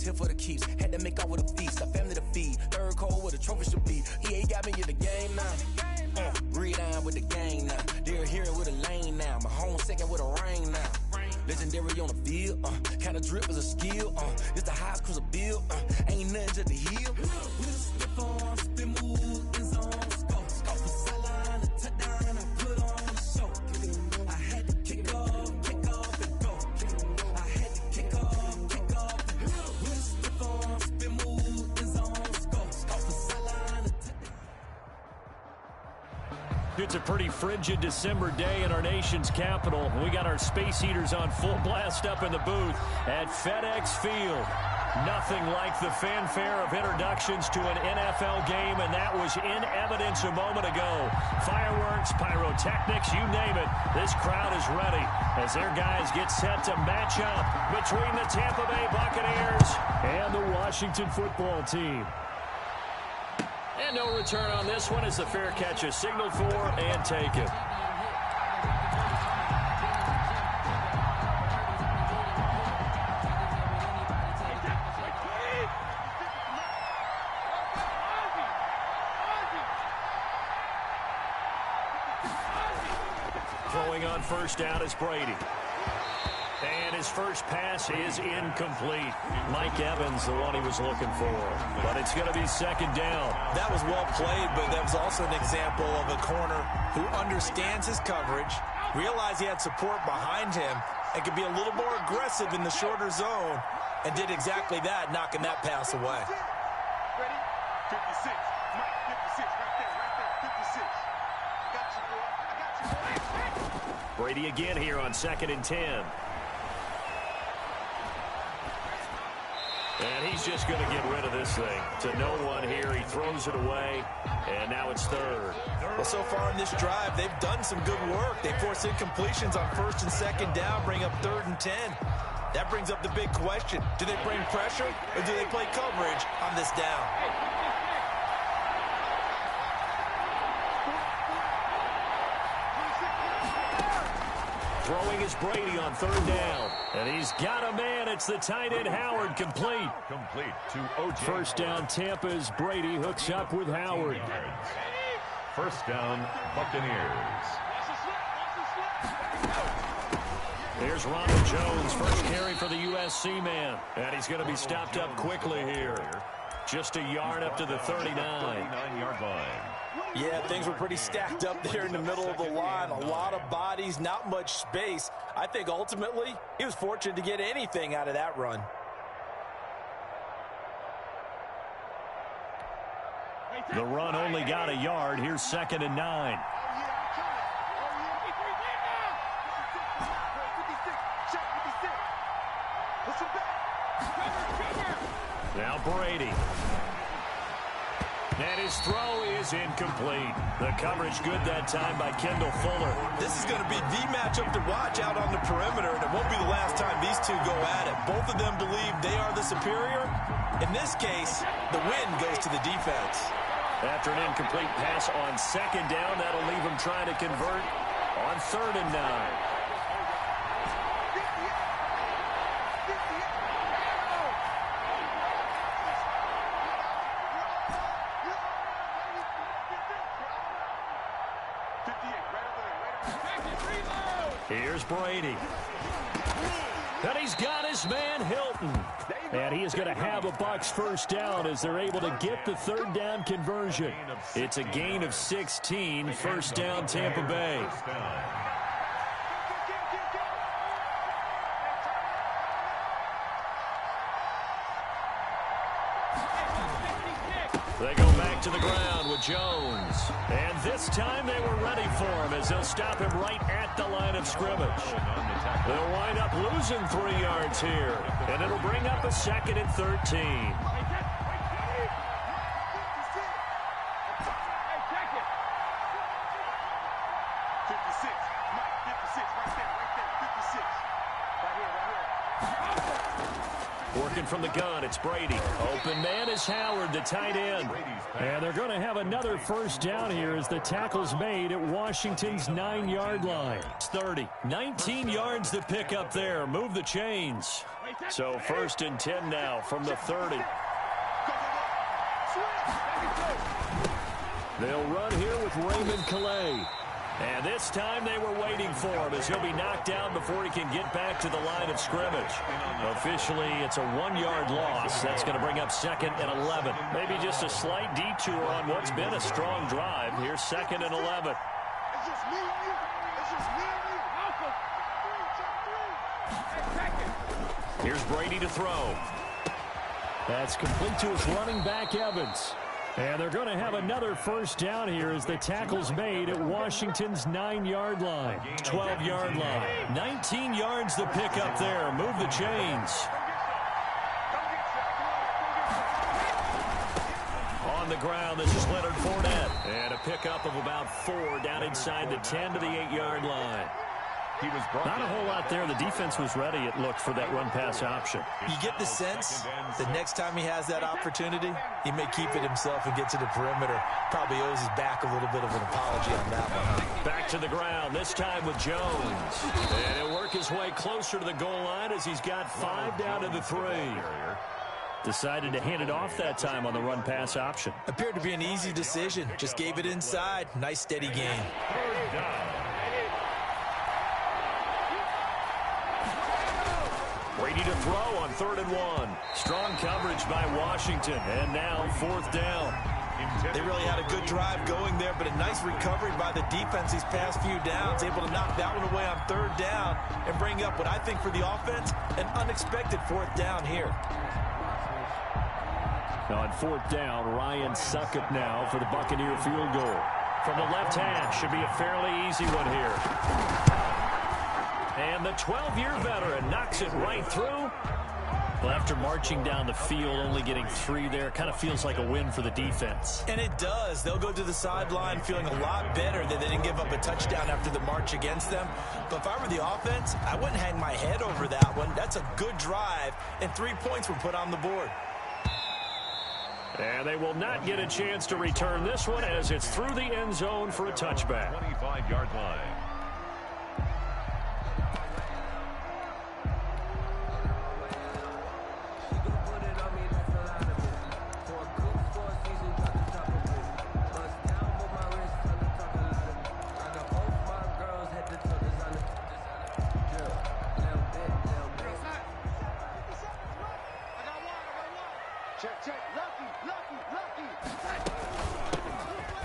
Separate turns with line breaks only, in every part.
here for the keeps. Had to make out with a feast, a family to feed. Third cold with a trophy should be. EA got me in the game now. Read on with the gang now. They're here with a lane now. My home second with a rain now. Legendary on the field, kinda drip is a skill, it's the highest cruiser bill, ain't nothing just the heel. Slip on, spin move, in zone, scope for sideline, a touchdown, I put on the show. I had to kick off, and go. I had to kick off, and go. Slip on, spin move, in zone, scope for sideline, a touchdown.
It's a pretty frigid December day in our nation's capital. We got our space heaters on full blast up in the booth at FedEx Field. Nothing like the fanfare of introductions to an NFL game, and that was in evidence a moment ago. Fireworks, pyrotechnics, you name it. This crowd is ready as their guys get set to match up between the Tampa Bay Buccaneers and the Washington football team. And no return on this one as the fair catch is signaled for and taken. Throwing on first down is Brady. And his first pass is incomplete. Mike Evans, the one he was looking for. But it's going to be second down.
That was well played, but that was also an example of a corner who understands his coverage, realized he had support behind him, and could be a little more aggressive in the shorter zone, and did exactly that, knocking that pass away.
Ready? 56. Mike, 56. Right there. 56. Got you, boy. I got you, boy.
Brady again here on 2nd and 10. And he's just going to get rid of this thing. To no one here. He throws it away. And now it's third.
Well, so far in this drive, they've done some good work. They force incompletions on 1st and 2nd down, bring up 3rd and 10. That brings up the big question. Do they bring pressure or do they play coverage on this down?
Throwing is Brady on 3rd down. And he's got a man. It's the tight end Howard, complete.
Complete to OJ.
First down Tampa's Brady hooks up with Howard.
First down Buccaneers.
There's Ronald Jones, first carry for the USC man. And he's going to be stopped up quickly here. Just a yard up to the 39.
39-yard line.
Yeah, things were pretty stacked up there in the middle of the line. A lot of bodies, not much space. I think ultimately he was fortunate to get anything out of that run.
The run only got a yard. Here's 2nd and 9. Now Brady. And his throw is incomplete. The coverage good that time by Kendall Fuller.
This is going to be the matchup to watch out on the perimeter, and it won't be the last time these two go at it. Both of them believe they are the superior. In this case, the win goes to the defense.
After an incomplete pass on 2nd down, that'll leave him trying to convert on 3rd and 9. Here's Brady. And he's got his man Hilton. And he is going to have a Bucs first down as they're able to get the 3rd down conversion. It's a gain of 16, first down Tampa Bay. They go back to the ground with Jones. And this time they were ready for him as they'll stop him right at the line of scrimmage. They'll wind up losing 3 yards here. And it'll bring up a 2nd and 13. from the gun. It's Brady. Open man is Howard, the tight end. And they're going to have another first down here as the tackle's made at Washington's 9-yard line. It's 30. 19 yards to pick up there. Move the chains. So 1st and 10 now from the 30. They'll run here with Raymond Calais. And this time they were waiting for him as he'll be knocked down before he can get back to the line of scrimmage. Officially, it's a 1-yard loss. That's going to bring up 2nd and 11. Maybe just a slight detour on what's been a strong drive. Here's 2nd and 11.
It's just me and you. It's just me and you. Alpha.
Here's Brady to throw. That's complete to his running back, Evans. And they're going to have another first down here as the tackle's made at Washington's 9-yard line, 12-yard line. 19 yards to pick up there. Move the chains. On the ground, this is Leonard Fournette. And a pickup of about 4 down inside the 10 to the 8-yard line. Not a whole lot there. The defense was ready, it looked, for that run-pass option.
You get the sense that next time he has that opportunity, he may keep it himself and get to the perimeter. Probably owes his back a little bit of an apology on that one.
Back to the ground, this time with Jones. And he'll work his way closer to the goal line as he's got 5 down to the 3. Decided to hand it off that time on the run-pass option.
Appeared to be an easy decision. Just gave it inside. Nice, steady gain.
Brady to throw on 3rd and 1. Strong coverage by Washington. And now 4th down.
They really had a good drive going there, but a nice recovery by the defense these past few downs. Able to knock that one away on 3rd down and bring up what I think for the offense, an unexpected 4th down here.
On 4th down, Ryan Succop now for the Buccaneer field goal. From the left hand, should be a fairly easy one here. And the 12-year veteran knocks it right through. Well, after marching down the field, only getting 3 there, kind of feels like a win for the defense.
And it does. They'll go to the sideline feeling a lot better that they didn't give up a touchdown after the march against them. But if I were the offense, I wouldn't hang my head over that one. That's a good drive, and 3 points were put on the board.
And they will not get a chance to return this one as it's through the end zone for a touchback.
25-yard line.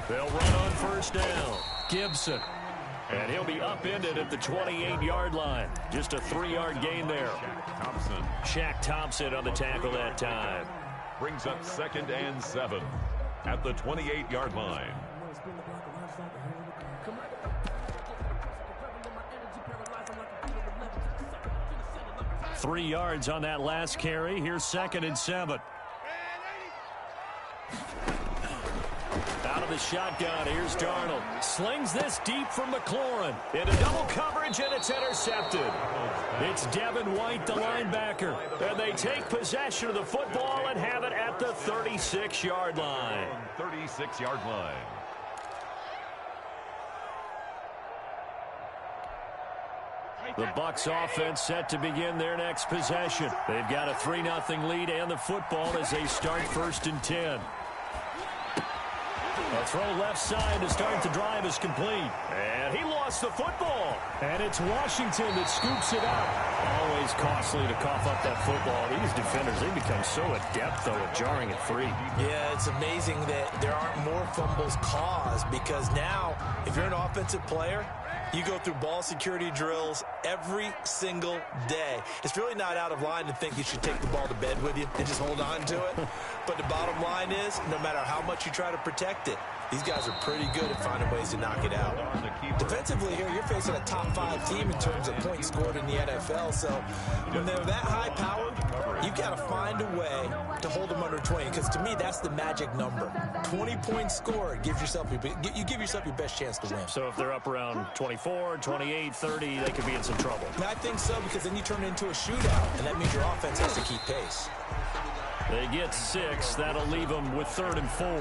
They'll run on 1st down. Gibson. And he'll be upended at the 28-yard line. Just a 3-yard gain there. Shaq Thompson on the tackle that time.
Brings up 2nd and 7 at the 28-yard line.
Three yards on that last carry. Here's 2nd and 7. Out of the shotgun, here's Darnold. Slings this deep from McLaurin. Into double coverage, and it's intercepted. It's Devin White, the linebacker. And they take possession of the football and have it at the 36-yard line.
36-yard line.
The Bucs offense set to begin their next possession. They've got a 3-0 lead and the football as they start 1st and 10. A throw left side to start the drive is complete. And he lost the football. And it's Washington that scoops it up. Always costly to cough up that football. These defenders, they become so adept, though, at jarring it free.
Yeah, it's amazing that there aren't more fumbles caused because now, if you're an offensive player, you go through ball security drills every single day. It's really not out of line to think you should take the ball to bed with you and just hold on to it. But the bottom line is, no matter how much you try to protect it, These guys are pretty good at finding ways to knock it out. Defensively here, you're facing a top 5 team in terms of points scored in the NFL. So when they're that high-powered, you've got to find a way to hold them under 20. Because to me, that's the magic number. 20 points scored gives yourself you give yourself your best chance to win.
So if they're up around 24, 28, 30, they could be in some trouble.
And I think so, because then you turn it into a shootout, and that means your offense has to keep pace.
They get 6. That'll leave them with 3rd and 4.
All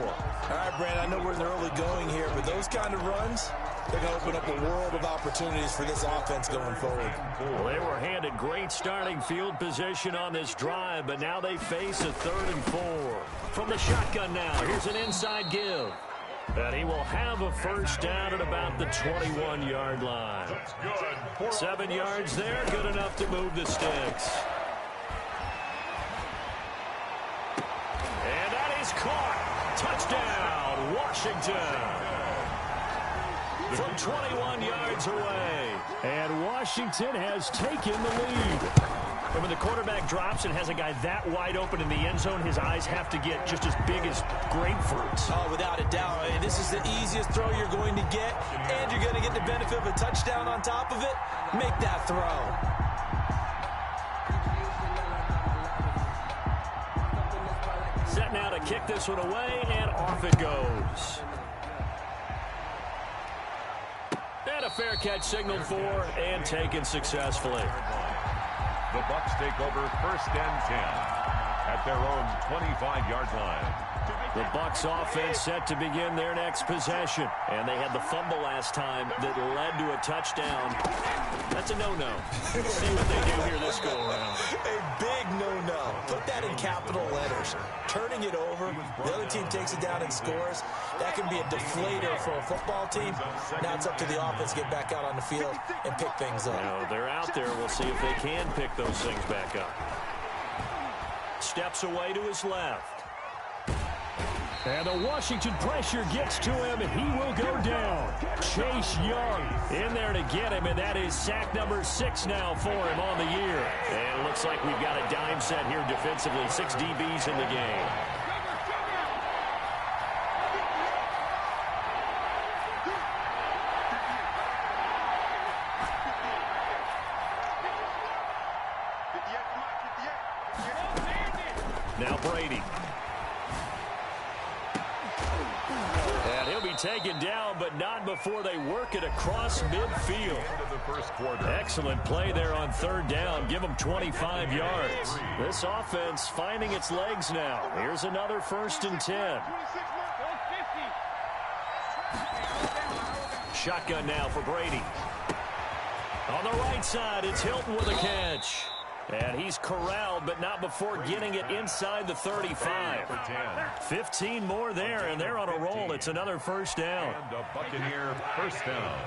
right, Brandon, I know we're in the early going here, but those kind of runs, they're going to open up a world of opportunities for this offense going forward.
Well, they were handed great starting field position on this drive, but now they face a 3rd and 4. From the shotgun now, here's an inside give. And he will have a first down at about the 21-yard line. 7 yards there, good enough to move the sticks. And that is caught. Touchdown, Washington. From 21 yards away. And Washington has taken the lead. And when the quarterback drops and has a guy that wide open in the end zone, his eyes have to get just as big as grapefruits.
Oh, without a doubt. I mean, this is the easiest throw you're going to get, and you're going to get the benefit of a touchdown on top of it. Make that throw.
Set now to kick this one away, and off it goes. And a fair catch signaled for and taken successfully.
The Bucs take over 1st and 10 at their own 25-yard line.
The Bucs offense set to begin their next possession. And they had the fumble last time that led to a touchdown. That's a no-no. Let's see what they do here this go-around.
A big no-no. Put that in capital letters. Turning it over, the other team takes it down and scores. That can be a deflator for a football team. Now it's up to the offense to get back out on the field and pick things up.
Now, they're out there. We'll see if they can pick those things back up. Steps away to his left. And the Washington pressure gets to him, and he will go down. Chase Young in there to get him, and that is sack number 6 now for him on the year. And it looks like we've got a dime set here defensively. 6 DBs in the game. Now Brady. And he'll be taken down, but not before they work it across midfield. Excellent play there on 3rd down. Give them 25 yards. This offense finding its legs now. Here's another 1st and 10. Shotgun now for Brady. On the right side, it's Hilton with a catch. And he's corralled, but not before getting it inside the 35. 15 more there, and they're on a roll. It's another 1st down.
And a Buccaneer 1st down.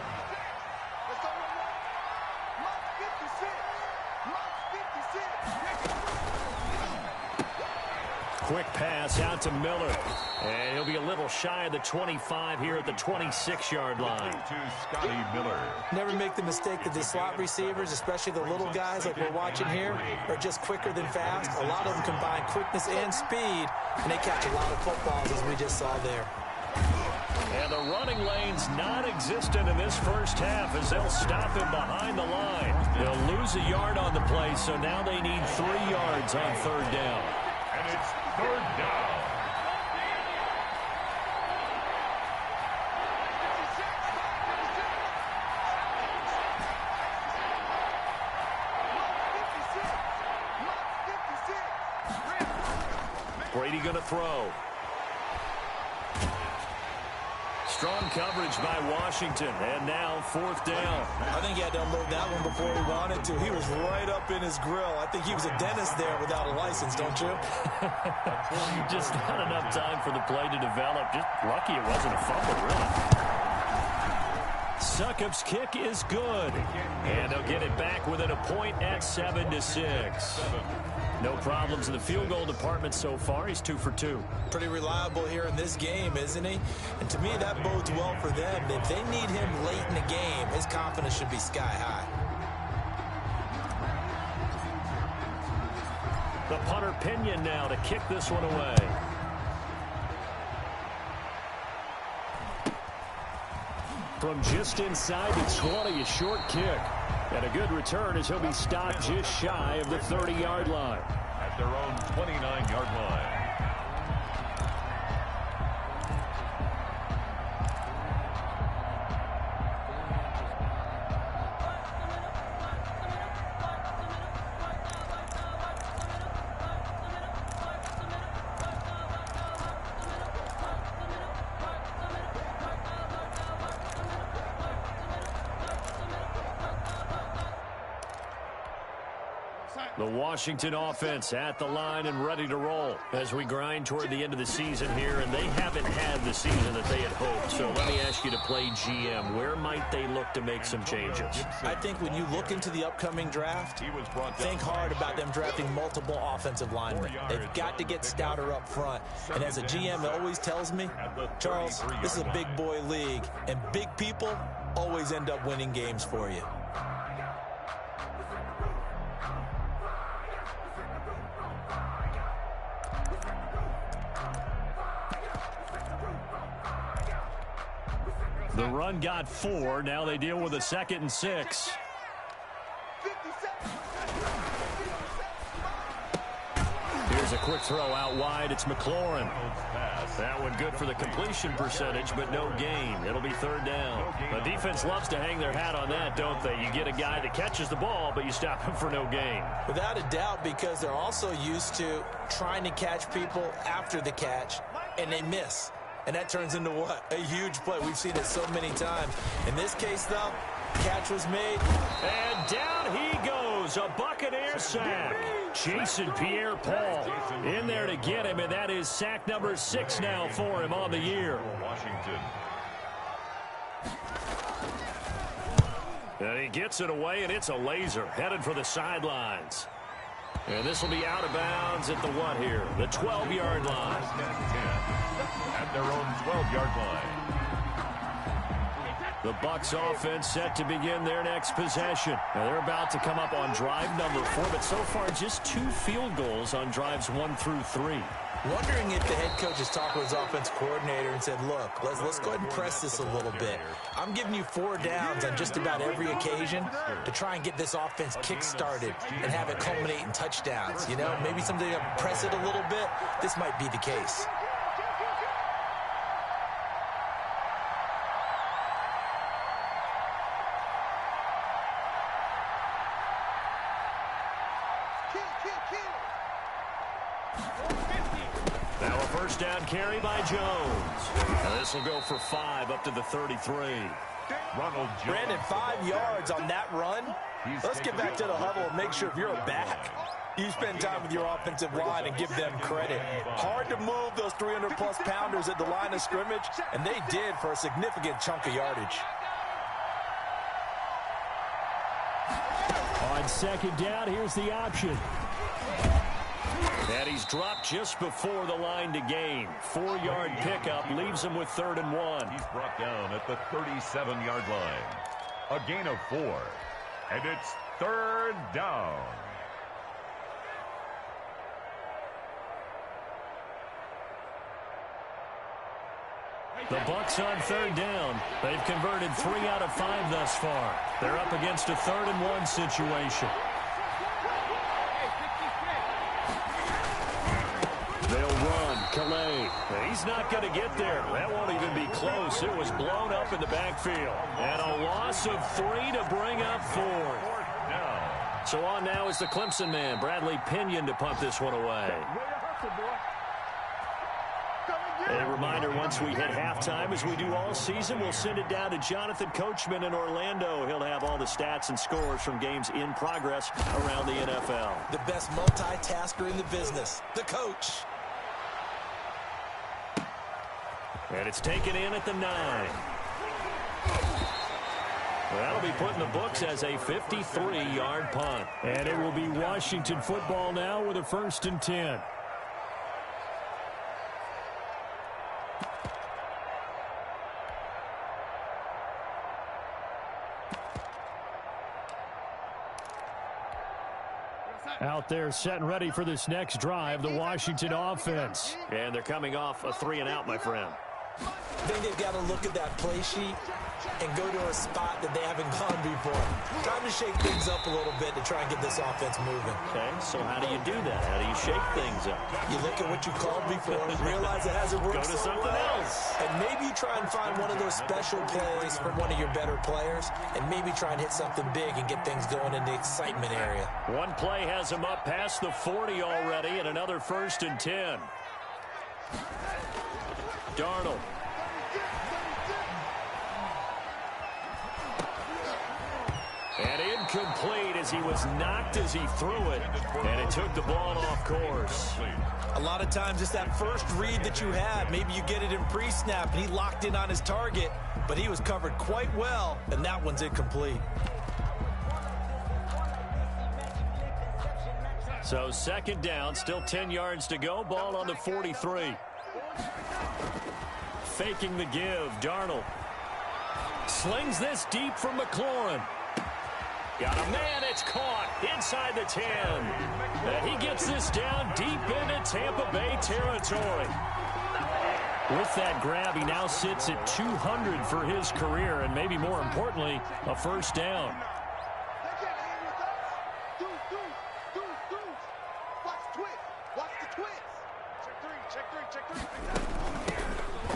Quick pass out to Miller. And he'll be a little shy of the 25 here at the 26-yard line.
To Scotty Miller.
Never make the mistake that the slot receivers, especially the little guys like we're watching here, are just quicker than fast. A lot of them combine quickness and speed, and they catch a lot of footballs, as we just saw there.
And the running lane's non-existent in this first half as they'll stop him behind the line. They'll lose a yard on the play, so now they need 3 yards on 3rd down.
And it's 3rd down.
Brady going to throw. Strong coverage by Washington, and now 4th down.
I think he had to unload that one before he wanted to. He was right up in his grill. I think he was a dentist there without a license, don't you?
Just not enough time for the play to develop. Just lucky it wasn't a fumble, really. Succop's kick is good. And they'll get it back within a point at 7-6. No problems in the field goal department so far. He's 2 for 2.
Pretty reliable here in this game, isn't he? And to me, that bodes well for them. If they need him late in the game, his confidence should be sky high.
The punter Pinion now to kick this one away. From just inside the 20, a short kick. And a good return as he'll be stopped just shy of the 30-yard line.
At their own 29-yard line.
The Washington offense at the line and ready to roll as we grind toward the end of the season here, and they haven't had the season that they had hoped. So let me ask you to play GM. Where might they look to make some changes?
I think when you look into the upcoming draft, think hard about them drafting multiple offensive linemen. They've got to get stouter up front. And as a GM, it always tells me, Charles, this is a big boy league, and big people always end up winning games for you.
The run got 4. Now they deal with a 2nd and 6. Here's a quick throw out wide. It's McLaurin. That one good for the completion percentage, but no gain. It'll be 3rd down. The defense loves to hang their hat on that, don't they? You get a guy that catches the ball, but you stop him for no gain.
Without a doubt, because they're also used to trying to catch people after the catch, and they miss. And that turns into what? A huge play. We've seen it so many times. In this case, though, catch was made.
And down he goes. A Buccaneer sack. Jason Pierre-Paul in there to get him, and that is sack number 6 now for him on the year.
Washington.
And he gets it away, and it's a laser headed for the sidelines. And this will be out of bounds at the what here? The 12-yard line.
At their own 12-yard line.
The Bucs offense set to begin their next possession. Now they're about to come up on drive number 4, but so far just 2 field goals on drives 1 through 3.
Wondering if the head coach has talked with his offense coordinator and said, look, let's go ahead and press this a little bit. I'm giving you 4 downs on just about every occasion to try and get this offense kick-started and have it culminate in touchdowns. You know, maybe something to press it a little bit. This might be the case.
Now a first down carry by Jones. Now this will go for 5 up to the 33.
Ronald Jones.
Brandon, 5 yards on that run. Let's get back to the huddle and make sure if you're a back, you spend time with your offensive line and give them credit. Hard to move those 300-plus pounders at the line of scrimmage, and they did for a significant chunk of yardage.
On 2nd down, here's the option. And he's dropped just before the line to gain. 4-yard pickup leaves him with 3rd and 1.
He's brought down at the 37-yard line. A gain of 4. And it's 3rd down.
The Bucs on 3rd down. They've converted 3 out of 5 thus far. They're up against a 3rd and 1 situation. They'll run. Calais. He's not going to get there. That won't even be close. It was blown up in the backfield. And a loss of 3 to bring up 4th. So on now is the Clemson man, Bradley Pinion, to punt this one away. A reminder, once we hit halftime, as we do all season, we'll send it down to Jonathan Coachman in Orlando. He'll have all the stats and scores from games in progress around the NFL.
The best multitasker in the business, the coach.
And it's taken in at the 9. That'll be put in the books as a 53-yard punt. And it will be Washington football now with a 1st and 10. Out there set and ready for this next drive, the Washington offense. And they're coming off a 3 and out, my friend.
I think they've got to look at that play sheet and go to a spot that they haven't gone before. Time to shake things up a little bit to try and get this offense moving.
Okay, so how do you do that? How do you shake things up?
You look at what you called before, realize it hasn't worked
Go to
so
something
well,
else.
and maybe you try and find one of those special plays from one of your better players, and maybe try and hit something big and get things going in the excitement area.
One play has him up past the 40 already, and another 1st and 10. Darnold. And incomplete as he was knocked as he threw it, and it took the ball off course.
A lot of times it's that first read that you have. Maybe you get it in pre-snap, and he locked in on his target, but he was covered quite well, and that one's incomplete.
So 2nd down, still 10 yards to go, ball on the 43. Faking the give, Darnold. Slings this deep from McLaurin. Got a man, it's caught inside the 10. And he gets this down deep into Tampa Bay territory. With that grab, he now sits at 200 for his career, and maybe more importantly, a 1st down.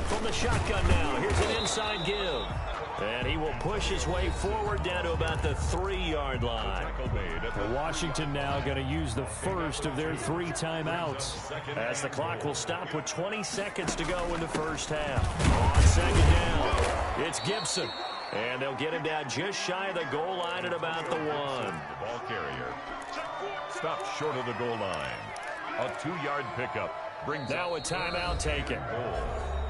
From the shotgun now, here's an inside give. And he will push his way forward down to about the 3-yard line. Washington now going to use the first of their 3 timeouts, as the clock will stop with 20 seconds to go in the first half. On 2nd down, it's Gibson. And they'll get him down just shy of the goal line at about the 1.
The ball carrier stops short of the goal line. A 2-yard pickup brings
now a timeout taken.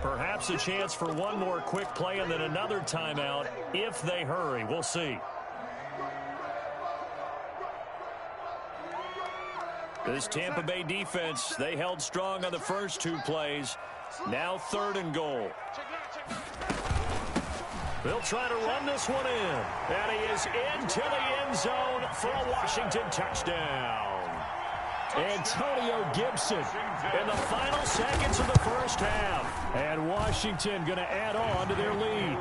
Perhaps a chance for one more quick play and then another timeout if they hurry. We'll see. This Tampa Bay defense, they held strong on the first 2 plays. Now 3rd and goal. They'll try to run this one in. And he is into the end zone for a Washington touchdown. Antonio Gibson in the final seconds of the first half. And Washington going to add on to their lead.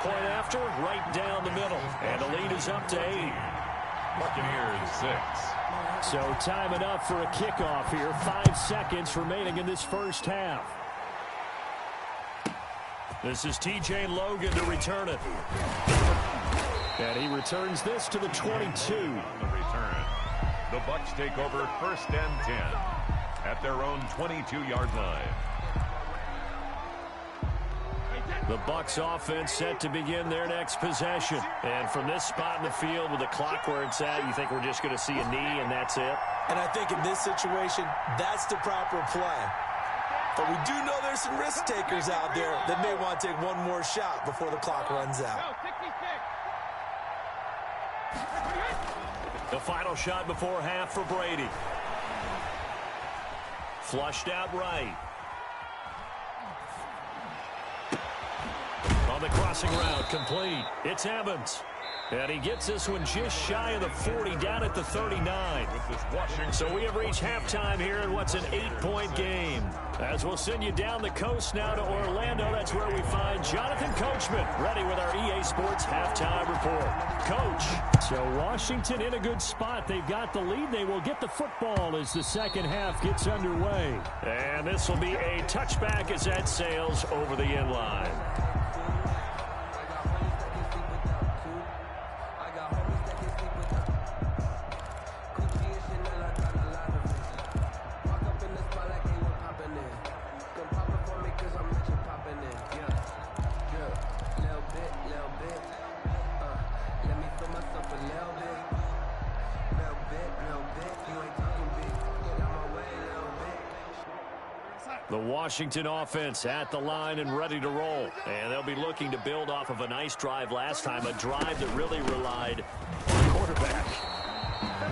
Point after, right down the middle. And the lead is up to 8.
Buccaneers 6.
So time enough for a kickoff here. 5 seconds remaining in this first half. This is TJ Logan to return it. And he returns this to the 22.
The return. The Bucs take over 1st and 10 at their own 22-yard line.
The Bucs offense set to begin their next possession. And from this spot in the field with the clock where it's at, you think we're just going to see a knee and that's it?
And I think in this situation, that's the proper play. But we do know there's some risk takers out there that may want to take one more shot before the clock runs out.
The final shot before half for Brady. Flushed out right. On the crossing route, complete. It's Evans. And he gets this one just shy of the 40, down at the 39. So we have reached halftime here in what's an 8-point game. As we'll send you down the coast now to Orlando, that's where we find Jonathan Coachman, ready with our EA Sports halftime report. Coach. So Washington in a good spot. They've got the lead. They will get the football as the second half gets underway. And this will be a touchback as that sails over the end line. The Washington offense at the line and ready to roll. And they'll be looking to build off of a nice drive last time, a drive that really relied on the quarterback.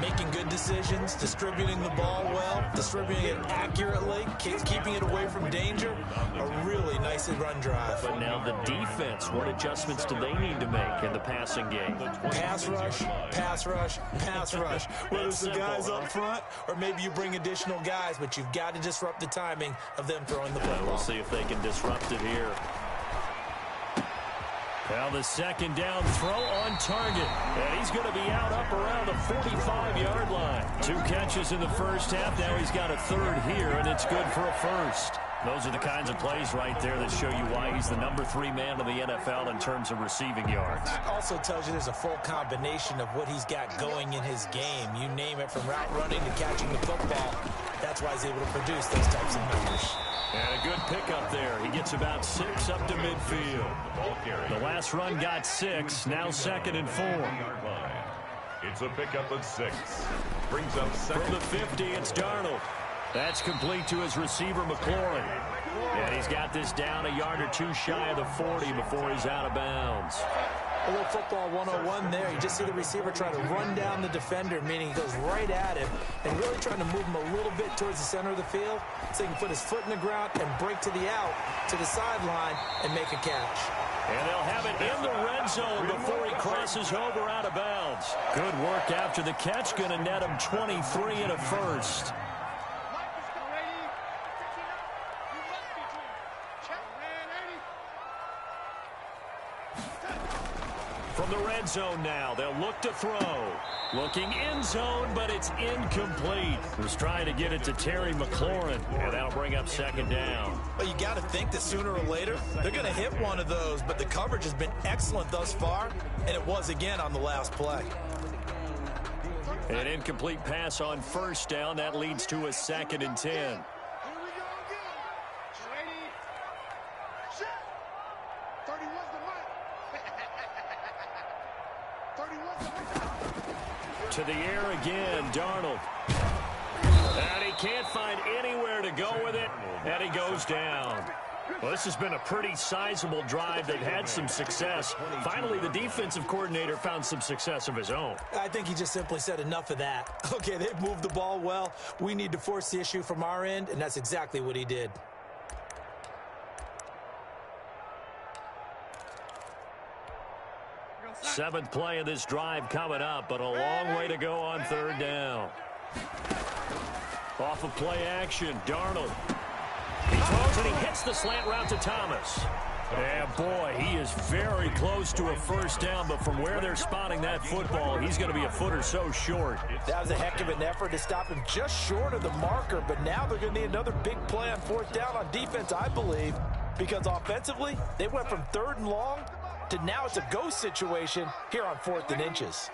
Making good decisions, distributing the ball well, distributing it accurately, keeping it away from danger. A really nice run drive.
But now the defense, what adjustments do they need to make in the passing game?
Pass rush, pass rush, pass rush. Whether it's the guys up front or maybe you bring additional guys, but you've got to disrupt the timing of them throwing the football.
We'll see if they can disrupt it here. Now the second down throw on target. And he's going to be out up around the 45-yard line. 2 catches in the first half. Now he's got a third here, and it's good for a first. Those are the kinds of plays right there that show you why he's the number 3 man in the NFL in terms of receiving yards.
It also tells you there's a full combination of what he's got going in his game. You name it, from route running to catching the football. That's why he's able to produce those types of numbers.
And a good pickup there. He gets about 6 up to midfield. The last run got 6. Now 2nd and 4.
It's a pickup of 6. Brings up second.
From the 50, it's Darnold. That's complete to his receiver, McLaurin. And he's got this down a yard or 2 shy of the 40 before he's out of bounds.
A little football 101 there. You just see the receiver try to run down the defender, meaning he goes right at him and really trying to move him a little bit towards the center of the field so he can put his foot in the ground and break to the out, to the sideline, and make a catch.
And they'll have it in the red zone before he crosses over out of bounds. Good work after the catch. Going to net him 23 and a first. From the red zone now, they'll look to throw. Looking end zone, but it's incomplete. Who's trying to get it to Terry McLaurin, and that'll bring up 2nd down.
Well, you got to think that sooner or later, they're going to hit one of those, but the coverage has been excellent thus far, and it was again on the last play.
An incomplete pass on 1st down. That leads to a 2nd and 10. To the air again, Darnold. And he can't find anywhere to go with it, and he goes down. Well, this has been a pretty sizable drive. They've had some success. Finally, the defensive coordinator found some success of his own.
I think he just simply said enough of that. Okay, they've moved the ball well. We need to force the issue from our end, and that's exactly what he did.
Seventh play of this drive coming up, but a long way to go on 3rd down. Off of play action, Darnold. He throws and he hits the slant route to Thomas. And boy, he is very close to a 1st down, but from where they're spotting that football, he's going to be a foot or so short.
That was a heck of an effort to stop him just short of the marker, but now they're going to need another big play on 4th down on defense, I believe, because offensively, they went from 3rd and long to now it's a go situation here on 4th and inches.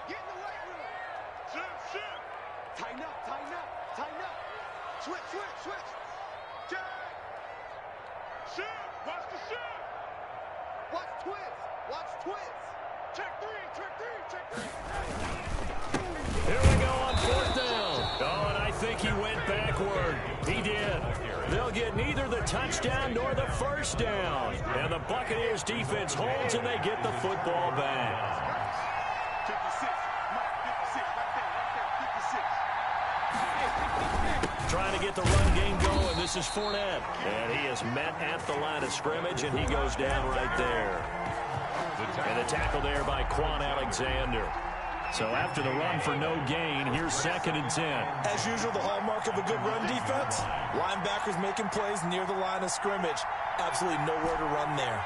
Get in the right room. Shift. Tighten up, tighten up, tighten up. Switch. Check. Shift. Watch the shift. Watch twist. Check 3.
Here we go on 4th down. Oh, and I think he went backward. He did. They'll get neither the touchdown nor the 1st down. And the Buccaneers defense holds and they get the football back.
56. Mike, 56. Right there. 56.
Trying to get the run game going. This is Fournette. And he is met at the line of scrimmage, and he goes down right there. And a tackle there by Quan Alexander. So after the run for no gain, here's 2nd and 10.
As usual, the hallmark of a good run defense, linebackers making plays near the line of scrimmage. Absolutely nowhere to run there.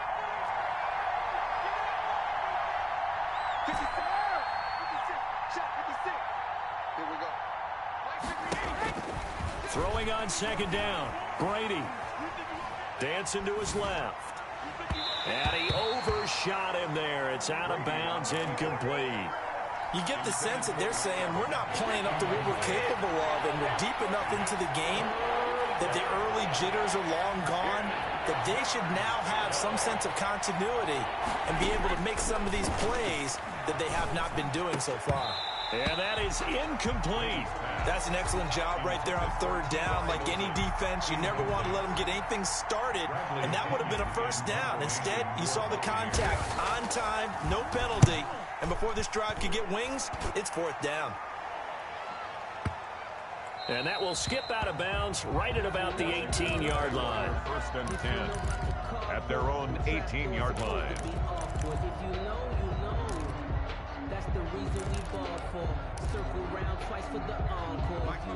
56. Shot 56. Here we go.
Throwing on 2nd down. Brady. Dancing to his left. And he overshot him there. It's out of bounds, incomplete.
You get the sense that they're saying we're not playing up to what we're capable of, and we're deep enough into the game that the early jitters are long gone, that they should now have some sense of continuity and be able to make some of these plays that they have not been doing so far.
And that is incomplete.
That's an excellent job right there on 3rd down. Like any defense, you never want to let them get anything started, and that would have been a 1st down. Instead, you saw the contact on time, no penalty, and before this drive could get wings, it's 4th down.
And that will skip out of bounds right at about the 18-yard line.
First and 10 at their own 18-yard line.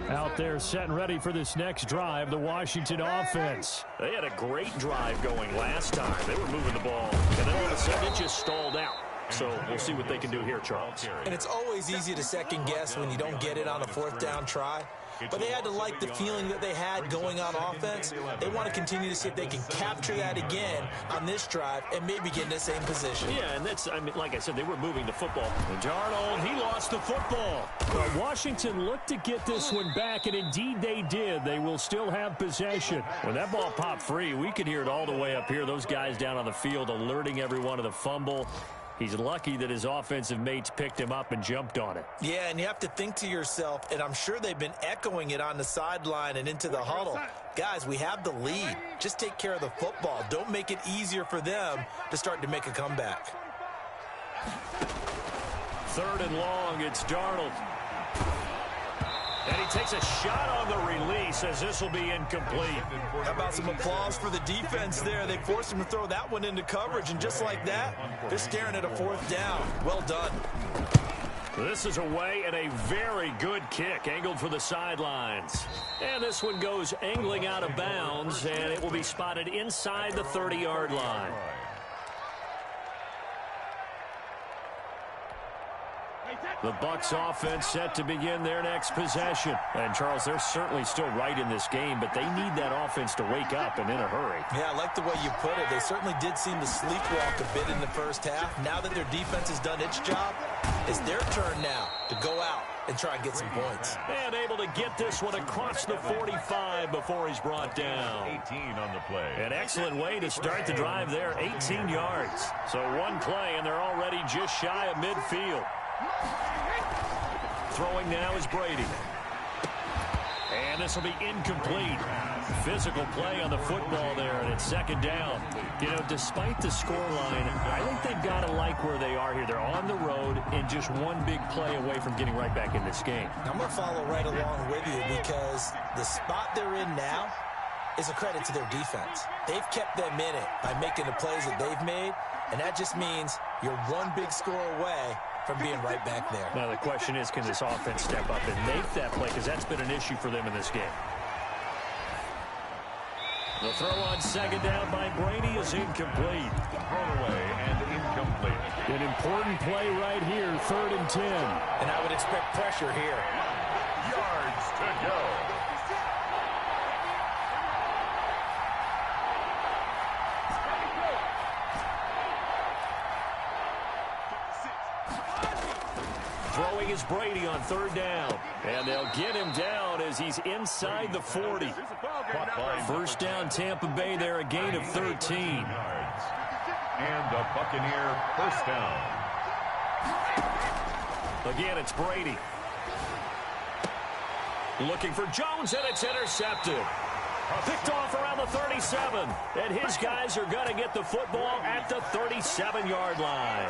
Out there set and ready for this next drive, the Washington offense. They had a great drive going last time. They were moving the ball, and then all of a sudden it just stalled out. So we'll see what they can do here, Charles.
And it's always easy to second guess when you don't get it on a fourth down try. But they had to like the feeling that they had going on offense. They want to continue to see if they can capture that again on this drive and maybe get in the same position.
Yeah, and that's, I mean, like I said, they were moving the football. And Darnold, he lost the football. But Washington looked to get this one back, and indeed they did. They will still have possession. When that ball popped free, we could hear it all the way up here. Those guys down on the field alerting everyone of the fumble. He's lucky that his offensive mates picked him up and jumped on it.
Yeah, and you have to think to yourself, and I'm sure they've been echoing it on the sideline and into the huddle. Guys, we have the lead. Just take care of the football. Don't make it easier for them to start to make a comeback.
3rd and long, it's Darnold. And he takes a shot on the release as this will be incomplete.
How about some applause for the defense there? They forced him to throw that one into coverage, and just like that, they're staring at a 4th down. Well done.
This is away and a very good kick, angled for the sidelines. And this one goes angling out of bounds, and it will be spotted inside the 30-yard line. The Bucs offense set to begin their next possession. And, Charles, they're certainly still right in this game, but they need that offense to wake up and in a hurry.
Yeah, I like the way you put it. They certainly did seem to sleepwalk a bit in the first half. Now that their defense has done its job, it's their turn now to go out and try and get some points.
And able to get this one across the 45 before he's brought down.
18 on the play.
An excellent way to start the drive there, 18 yards. So one play, and they're already just shy of midfield. Throwing now is Brady. And this will be incomplete. Physical play on the football there, and it's 2nd down. You know, despite the scoreline, I think they've got to like where they are here. They're on the road and just one big play away from getting right back in this game.
I'm going to follow right along with you because the spot they're in now is a credit to their defense. They've kept them in it by making the plays that they've made, and that just means you're one big score away from being right back there.
Now the question is, can this offense step up and make that play? Because that's been an issue for them in this game. The throw on 2nd down by Brady is incomplete.
Thrown away and incomplete.
An important play right here, 3rd and 10.
And I would expect pressure here.
Yards to go.
Throwing is Brady on 3rd down. And they'll get him down as he's inside the 40. 1st down, Tampa Bay there, a gain of 13.
And the Buccaneer 1st down.
Again, it's Brady. Looking for Jones, and it's intercepted. Picked off around the 37. And his guys are going to get the football at the 37-yard line.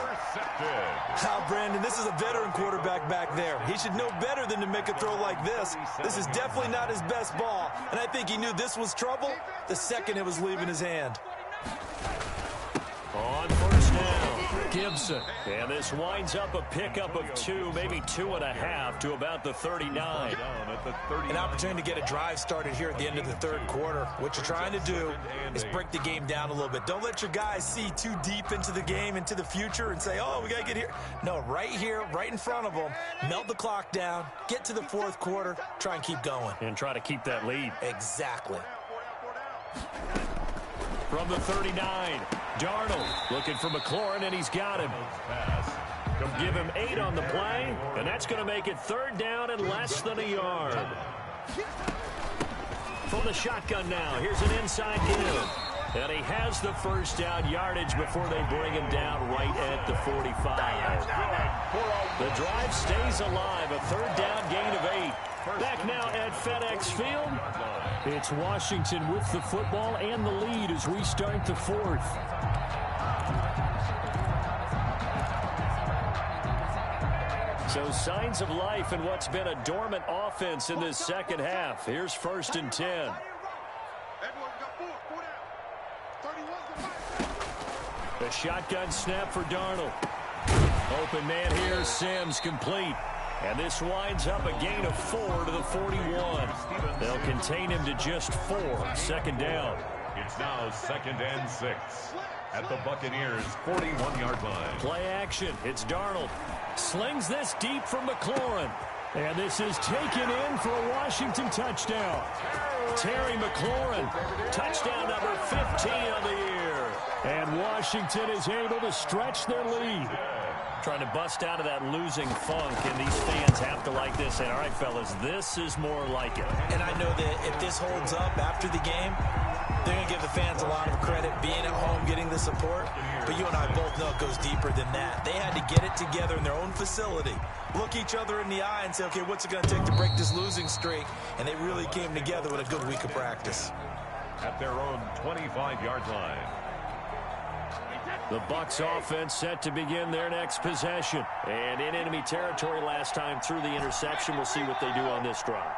Now, Brandon, this is a veteran quarterback back there. He should know better than to make a throw like this. This is definitely not his best ball. And I think he knew this was trouble the second it was leaving his hand.
On 1st down, Gibson. And this winds up a pickup of 2, maybe 2.5 to about the 39.
An opportunity to get a drive started here at the end of the 3rd quarter. What you're trying to do is break the game down a little bit. Don't let your guys see too deep into the game, into the future, and say, oh, we got to get here. No, right here, right in front of them, melt the clock down, get to the 4th quarter, try and keep going.
And try to keep that lead.
Exactly.
From the 39, Darnold looking for McLaurin, and he's got him. Give him 8 on the play, and that's going to make it 3rd down and less than a yard. From the shotgun now, here's an inside give. And he has the 1st down yardage before they bring him down right at the 45. The drive stays alive, a 3rd down gain of 8. Back now at FedEx Field. It's Washington with the football and the lead as we start the 4th. So signs of life in what's been a dormant offense in this second half. Here's 1st and 10.
Everyone's got four down. 31's the
The shotgun snap for Darnold. Open man here, Sims complete. And this winds up a gain of 4 to the 41. They'll contain him to just 4. 2nd down.
It's now 2nd and 6 at the Buccaneers' 41-yard line.
Play action. It's Darnold. Slings this deep from McLaurin. And this is taken in for a Washington touchdown. Terry McLaurin, touchdown number 15 of the year. And Washington is able to stretch their lead. Trying to bust out of that losing funk, and these fans have to like this. And all right, fellas, this is more like it.
And I know that if this holds up after the game, they're going to give the fans a lot of credit being at home, getting the support. But you and I both know it goes deeper than that. They had to get it together in their own facility, look each other in the eye and say, okay, what's it going to take to break this losing streak? And they really came together with a good week of practice.
At their own 25-yard line.
The Bucs offense set to begin their next possession. And in enemy territory last time through the interception. We'll see what they do on this drive.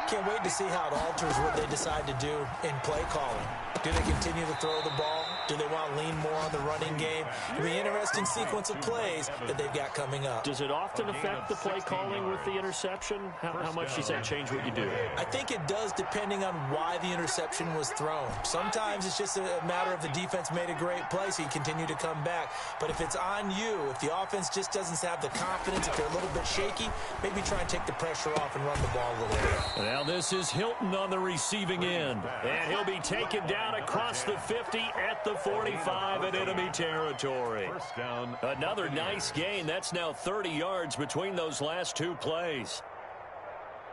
Can't wait to see how it alters what they decide to do in play calling. Do they continue to throw the ball? Do they want to lean more on the running game? It'll be an interesting sequence of plays that they've got coming up.
Does it often affect the play calling with the interception? How much does that change what you do?
I think it does depending on why the interception was thrown. Sometimes it's just a matter of the defense made a great play, so you continue to come back. But if it's on you, if the offense just doesn't have the confidence, if they're a little bit shaky, maybe try and take the pressure off and run the ball a little bit.
Now this is Hilton on the receiving end. And he'll be taken down across the 50 at the 45 in enemy territory.
First down.
Another nice gain. That's now 30 yards between those last two plays.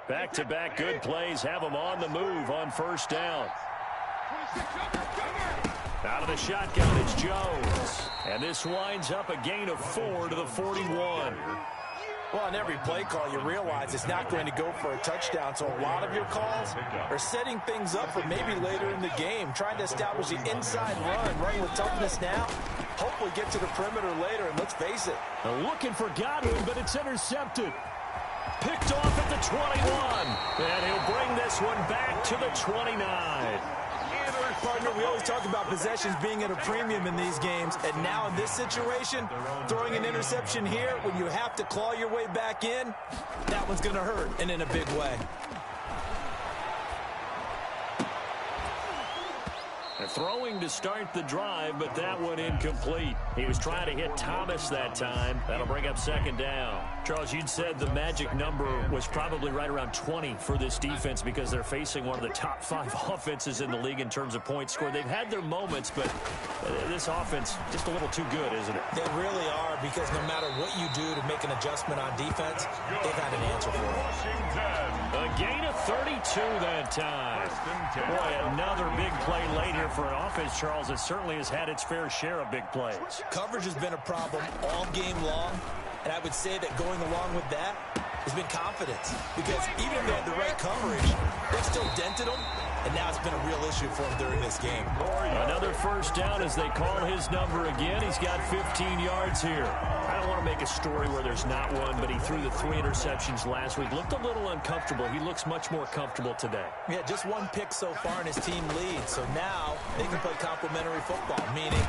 Back-to-back good plays have them on the move on 1st down. Out of the shotgun, it's Jones. And this winds up a gain of 4 to the 41.
Well, on every play call, you realize it's not going to go for a touchdown, so a lot of your calls are setting things up for maybe later in the game, trying to establish the inside run with toughness now, hopefully get to the perimeter later, and let's face it.
Looking for Godwin, but it's intercepted. Picked off at the 21, and he'll bring this one back to the 29.
Partner, we always talk about possessions being at a premium in these games, and now in this situation, throwing an interception here when you have to claw your way back in, that one's going to hurt, and in a big way.
Throwing to start the drive, but that one incomplete. He was trying to hit Thomas that time. That'll bring up 2nd down. Charles, you'd said the magic number was probably right around 20 for this defense because they're facing one of the top 5 offenses in the league in terms of points scored. They've had their moments, but this offense just a little too good, isn't it?
They really are, because no matter what you do to make an adjustment on defense, they've had an answer for it.
A gain of 32 that time. Boy, another big play late here for an offense, Charles, that certainly has had its fair share of big plays.
Coverage has been a problem all game long, and I would say that going along with that has been confidence, because even if they had the right coverage, they've still dented them, and now it's been a real issue for them during this game.
Another 1st down as they call his number again. He's got 15 yards here. I don't want to make a story where there's not one, but he threw the 3 interceptions last week. Looked a little uncomfortable. He looks much more comfortable today.
Yeah, just 1 pick so far, and his team leads. So now they can play complementary football, meaning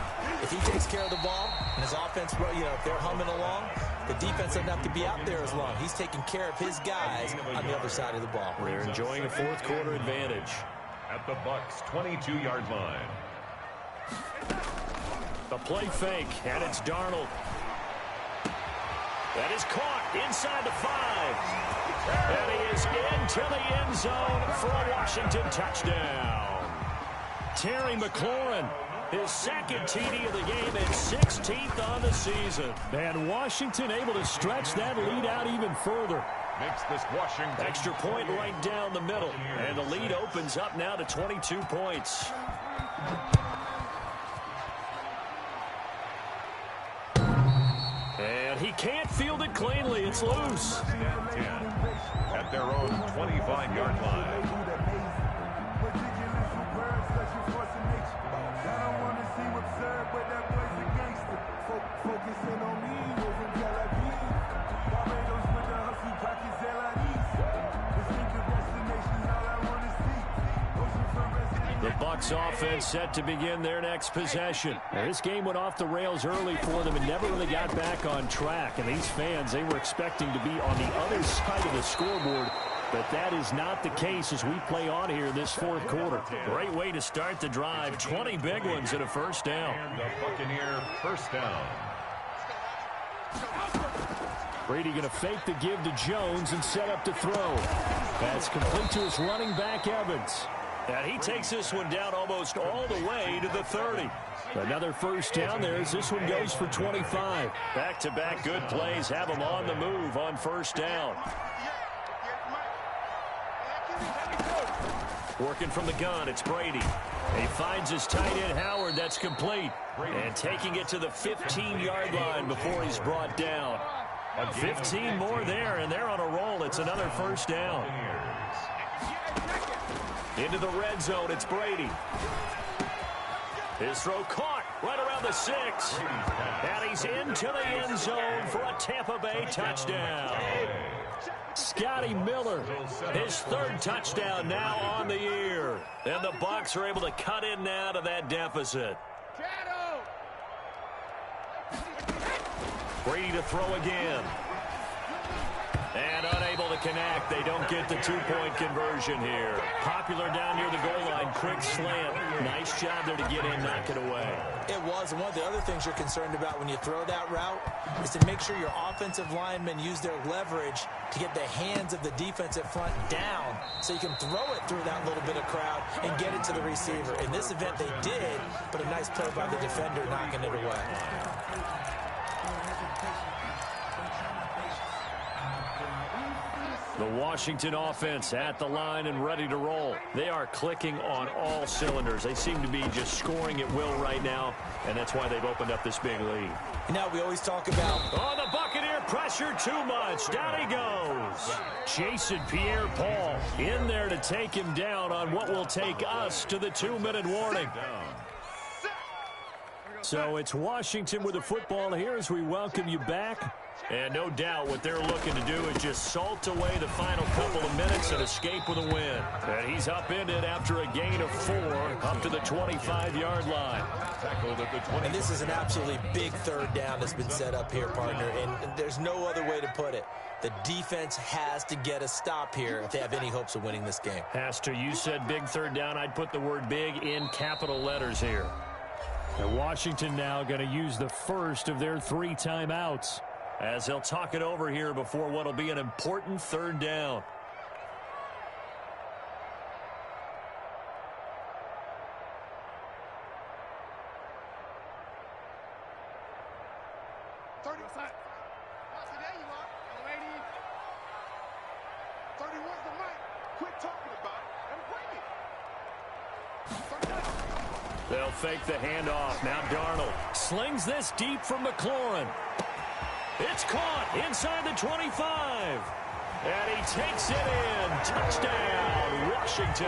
if he takes care of the ball and his offense, if they're humming along, the defense doesn't have to be out there as long. He's taking care of his guys on the other side of the ball.
They're enjoying a 4th quarter advantage.
At the Bucs' 22-yard line.
The play fake, and it's Darnold. That is caught inside the 5. And he is into the end zone for a Washington touchdown. Terry McLaurin, his 2nd TD of the game and 16th on the season. And Washington able to stretch that lead out even further.
Makes this Washington.
Extra point right down the middle. And the lead opens up now to 22 points. And he can't field it cleanly. It's loose.
10 at their own 25-yard line.
Focusing on me, wasn't Tel Aviv. Barbados
The Bucs offense set to begin their next possession. Now, this game went off the rails early for them and never really got back on track. And these fans, they were expecting to be on the other side of the scoreboard. But that is not the case as we play on here in this fourth quarter. Great way to start the drive. 20 big ones and a first down.
And the Buccaneer first down.
Brady going to fake the give to Jones and set up to throw. That's complete to his running back, Evans. And he takes this one down almost all the way to the 30. Another first down there as this one goes for 25. Back-to-back good plays have him on the move on first down. Working from the gun, it's Brady. He finds his tight end, Howard. That's complete. And taking it to the 15-yard line before he's brought down. 15 more there, and they're on a roll. It's another first down. Into the red zone, it's Brady. His throw caught right around the 6. And he's into the end zone for a Tampa Bay touchdown. Scotty Miller, his third touchdown now on the year. And the Bucs are able to cut in now to that deficit. Brady to throw again. And unable to connect. They don't get the two-point conversion here. Popular down near the goal line. Quick slant. Nice job there to get in, knock it away.
It was. And one of the other things you're concerned about when you throw that route is to make sure your offensive linemen use their leverage to get the hands of the defensive front down so you can throw it through that little bit of crowd and get it to the receiver. In this event, they did, but a nice play by the defender knocking it away.
The Washington offense at the line and ready to roll. They are clicking on all cylinders. They seem to be just scoring at will right now, and that's why they've opened up this big lead.
Now we always talk about...
Oh, the Buccaneer pressure too much. Down he goes. Jason Pierre-Paul in there to take him down on what will take us to the 2-minute warning. So it's Washington with the football here as we welcome you back. And no doubt what they're looking to do is just salt away the final couple of minutes and escape with a win. And he's upended after a gain of 4 up to the 25-yard line.
And this is an absolutely big third down that's been set up here, partner. And there's no other way to put it. The defense has to get a stop here if they have any hopes of winning this game.
Has to. You said big third down. I'd put the word big in capital letters here. And Washington now going to use the first of their 3 timeouts, as they'll talk it over here before what will be an important third down.
There you are, lady. 31's the mic. Quit talking about it and bring it.
They'll fake the handoff. Now Darnold slings this deep from McLaurin. It's caught inside the 25. And he takes it in. Touchdown, Washington.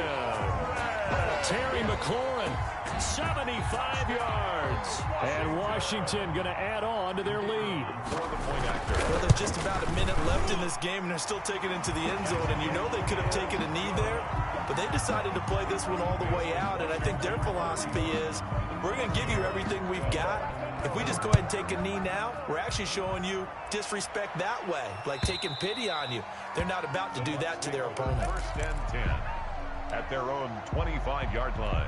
Terry McLaurin, 75 yards. And Washington going to add on to their lead.
Well, there's just about a minute left in this game, and they're still taking it to the end zone. And you know they could have taken a knee there, but they decided to play this one all the way out. And I think their philosophy is, we're going to give you everything we've got. If we just go ahead and take a knee now, we're actually showing you disrespect that way, like taking pity on you. They're not about to do that to their opponent.
First and 10 at their own 25-yard line.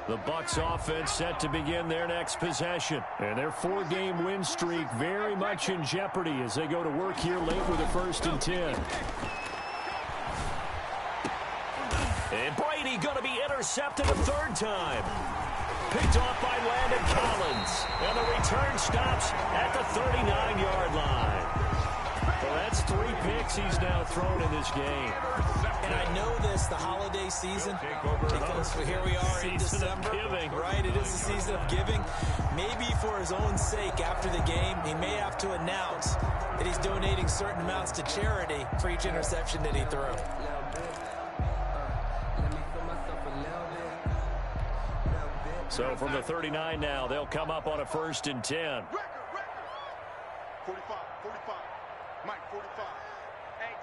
The Bucs offense set to begin their next possession. And their 4-game win streak very much in jeopardy as they go to work here late with a 1st and 10. And Brady going to be intercepted a 3rd time. Picked off by Landon Collins. And the return stops at the 39-yard line. Well, that's 3 picks he's now thrown in this game.
And I know this, the holiday season, because here we are in December. Right, it is the season of giving. Maybe for his own sake after the game, he may have to announce that he's donating certain amounts to charity for each interception that he threw.
So from the 39 now, they'll come up on a 1st and 10.
45, 45. Mike, 45. Hey,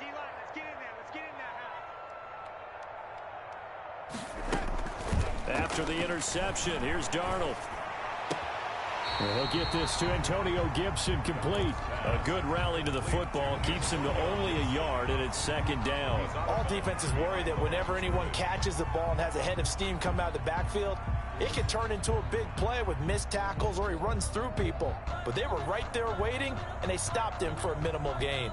After the interception, here's Darnold. He'll get this to Antonio Gibson complete. A good rally to the football keeps him to only a yard, and it's second down.
All defenses worry that whenever anyone catches the ball and has a head of steam come out of the backfield, it can turn into a big play with missed tackles or he runs through people. But they were right there waiting, and they stopped him for a minimal gain.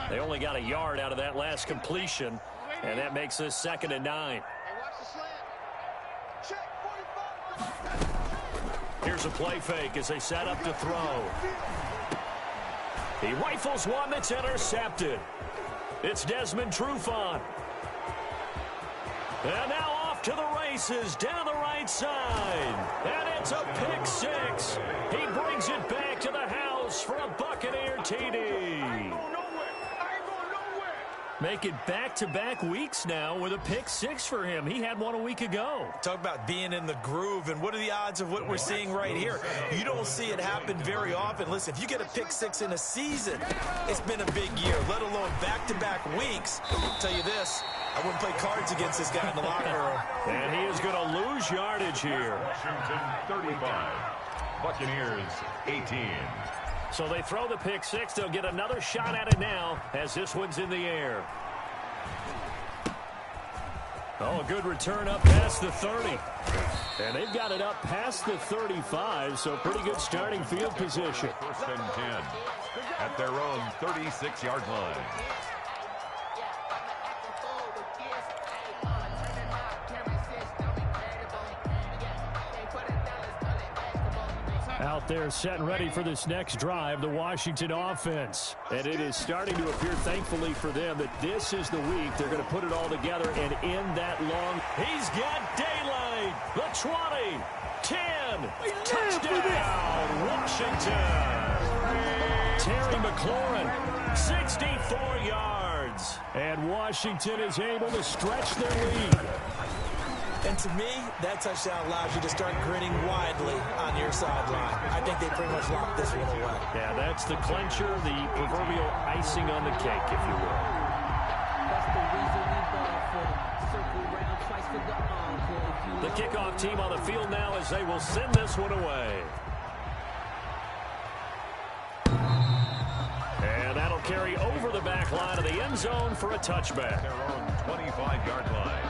They only got a yard out of that last completion, and that makes this 2nd and 9. Here's a play fake as they set up to throw. He rifles one that's intercepted. It's Desmond Trufant. And now off to the races, down the right side. And it's a pick six. He brings it back to the house for a Buccaneer TD. Make it back-to-back weeks now with a pick six for him. He had one a week ago.
Talk about being in the groove, and what are the odds of what we're seeing right here? You don't see it happen very often. Listen, if you get a pick six in a season, it's been a big year, let alone back-to-back weeks. I'll tell you this, I wouldn't play cards against this guy in the locker room.
And he is going to lose yardage here.
Washington 35, Buccaneers 18.
So they throw the pick six. They'll get another shot at it now as this one's in the air. Oh, a good return up past the 30. And they've got it up past the 35, so pretty good starting field position.
1st and 10 at their own 36-yard line.
Out there set and ready for this next drive, the Washington offense. And it is starting to appear, thankfully for them, that this is the week they're going to put it all together and end that long. He's got daylight. The 20, 10, touchdown, Washington. Terry McLaurin, 64 yards. And Washington is able to stretch their lead.
And to me, that touchdown allows you to start grinning widely on your sideline. I think they pretty much locked this one away.
Yeah, that's the clincher, the proverbial icing on the cake, if you will.
That's the reason we ball for them. Circle around twice for the encore.
The kickoff team on the field now as they will send this one away. And that'll carry over the back line of the end zone for a touchback.
Their own 25-yard line.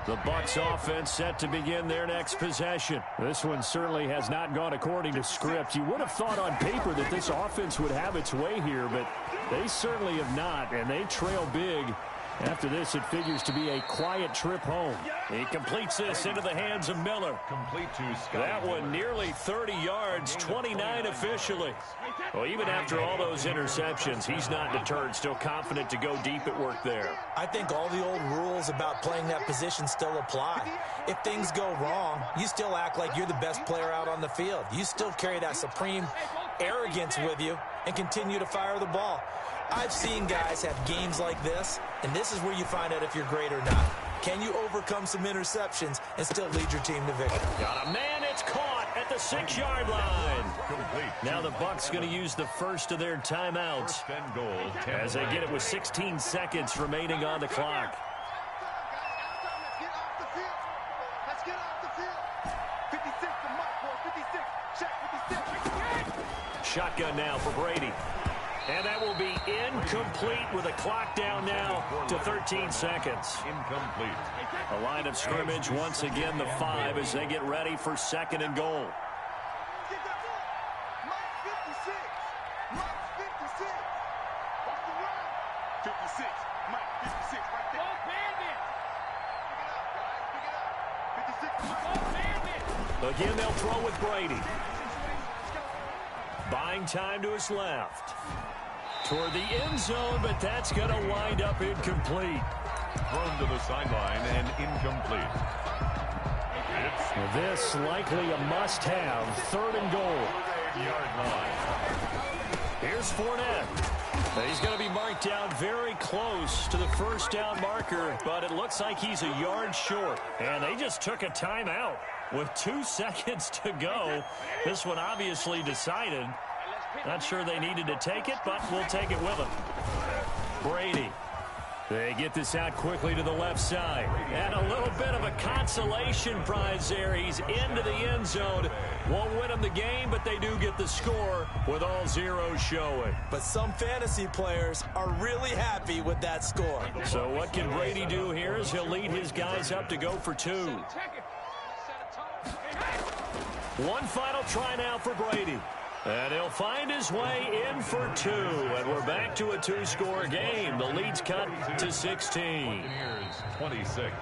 The Bucs offense set to begin their next possession. This one certainly has not gone according to script. You would have thought on paper that this offense would have its way here, but they certainly have not, and they trail big. After this, it figures to be a quiet trip home. He completes this into the hands of Miller.
Complete to Scott.
That one nearly 30 yards, 29 officially. Well, even after all those interceptions, he's not deterred, still confident to go deep at work there.
I think all the old rules about playing that position still apply. If things go wrong, you still act like you're the best player out on the field. You still carry that supreme arrogance with you and continue to fire the ball. I've seen guys have games like this, and this is where you find out if you're great or not. Can you overcome some interceptions and still lead your team to victory?
Got a man, it's caught at the 6-yard line.
Complete.
Now the Bucs going to use the first of their timeouts
1st and goal. 10
as they get it with 16 seconds remaining on the clock.
Let's get off the field. 56 to Mike, boy. 56. Check 56.
Shotgun now for Brady. And that will be incomplete with a clock down now to 13 seconds.
Incomplete.
A line of scrimmage once again, the 5 as they get ready for 2nd and goal.
Mike 56. Mike 56. Watch the run. 56. Mike 56 right there. Pick it up, guys. Pick it up. 56.
Again, they'll throw with Brady. Buying time to his left. Toward the end zone, but that's going to wind up incomplete.
Thrown to the sideline and incomplete.
This likely a must-have 3rd and goal.
5-yard line.
Here's Fournette. He's going to be marked down very close to the first down marker, but it looks like he's a yard short. And they just took a timeout with 2 seconds to go. This one obviously decided. Not sure they needed to take it, but we'll take it with them. Brady. They get this out quickly to the left side. And a little bit of a consolation prize there. He's into the end zone. Won't win them the game, but they do get the score with all zeros showing.
But some fantasy players are really happy with that score.
So what can Brady do here as he'll lead his guys up to go for 2. One final try now for Brady. And he'll find his way in for 2. And we're back to a 2-score game. The lead's cut to 16.
Buccaneers 26.